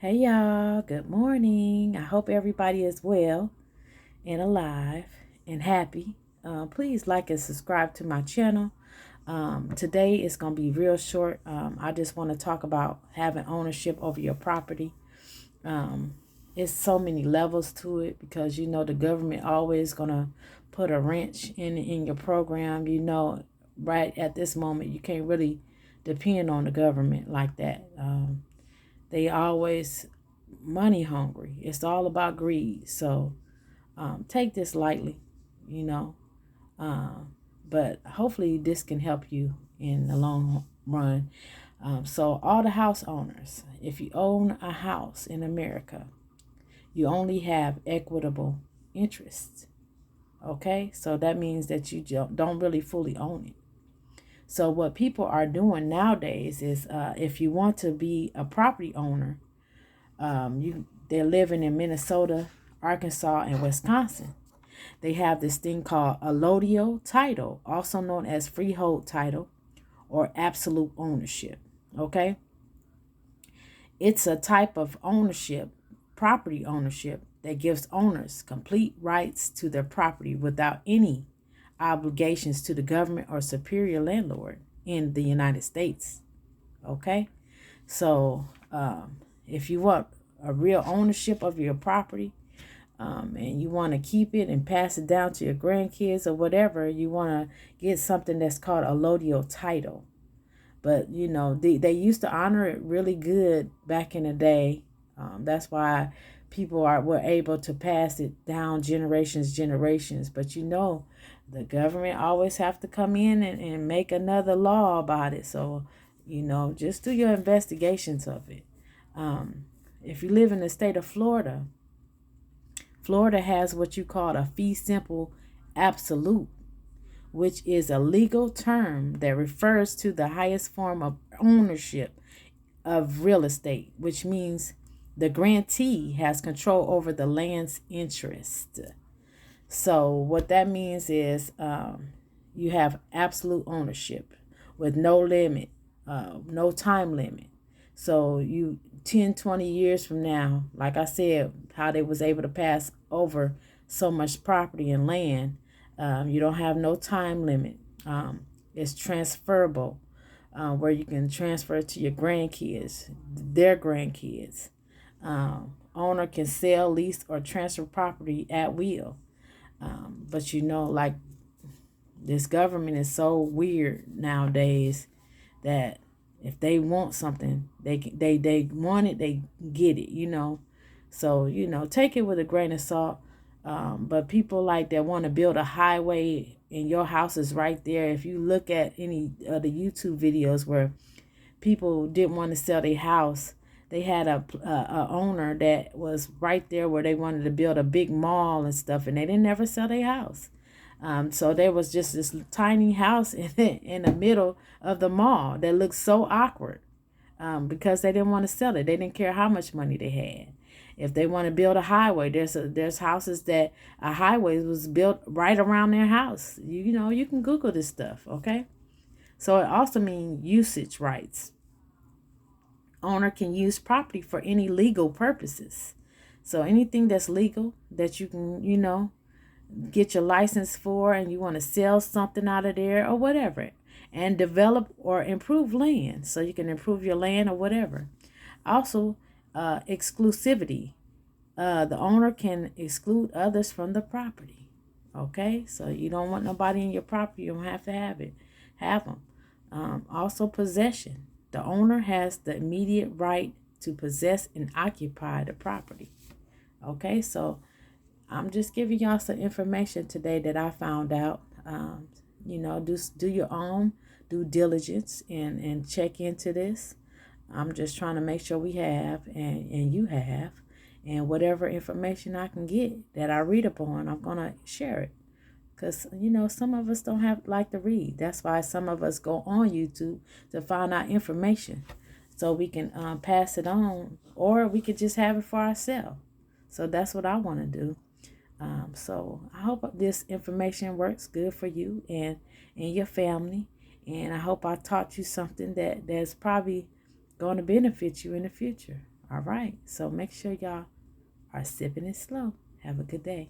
Hey y'all, good morning. I hope everybody is well and alive and happy. Please like and subscribe to my channel. Today is going to be real short. I just want to talk about having ownership over your property. Um, it's so many levels to it because the government always going to put a wrench in your program. Right at this moment, you can't really depend on the government like that. They always money hungry. It's all about greed. So take this lightly, you know. But hopefully this can help you in the long run. So all the house owners, if you own a house in America, you only have equitable interest. Okay, so that means that you don't really fully own it. So what people are doing nowadays is, if you want to be a property owner, they're living in Minnesota, Arkansas, and Wisconsin. They have this thing called allodial title, also known as freehold title or absolute ownership. Okay, it's a type of ownership, property ownership, that gives owners complete rights to their property without any obligations to the government or superior landlord in the United States. Okay, so if you want a real ownership of your property, and you want to keep it and pass it down to your grandkids or whatever, you want to get something that's called a allodial title. But they used to honor it really good back in the day. That's why people were able to pass it down generations. But the government always have to come in and make another law about it. So just do your investigations of it. If you live in the state of Florida, Florida has what you call a fee simple absolute, which is a legal term that refers to the highest form of ownership of real estate, which means the grantee has control over the land's interest. So what that means is, you have absolute ownership with no limit, no time limit. So you 10, 20 years from now, like I said, how they was able to pass over so much property and land, you don't have no time limit. It's transferable, where you can transfer it to your grandkids, their grandkids. Owner can sell, lease, or transfer property at will. But like, this government is so weird nowadays that if they want something, they want it, they get it. So take it with a grain of salt. But people like that want to build a highway and your house is right there. If you look at any of the YouTube videos where people didn't want to sell their house, they had a owner that was right there where they wanted to build a big mall and stuff, and they didn't ever sell their house. So there was just this tiny house in the middle of the mall that looked so awkward, because they didn't want to sell it. They didn't care how much money they had. If they want to build a highway, there's houses that a highway was built right around their house. You can Google this stuff, okay? So it also means usage rights. Owner can use property for any legal purposes. So anything that's legal that you can, get your license for, and you want to sell something out of there or whatever, and develop or improve land, so you can improve your land or whatever. Also, exclusivity. The owner can exclude others from the property. Okay, so you don't want nobody in your property, you don't have to have them. Also, possession. The owner has the immediate right to possess and occupy the property. Okay, so I'm just giving y'all some information today that I found out. Do your own due diligence and check into this. I'm just trying to make sure we have and you have, and whatever information I can get that I read upon, I'm gonna share it. Because some of us don't have like to read. That's why some of us go on YouTube to find out information, so we can pass it on, or we could just have it for ourselves. So that's what I want to do. So I hope this information works good for you and your family. And I hope I taught you something that's probably going to benefit you in the future. All right. So make sure y'all are sipping it slow. Have a good day.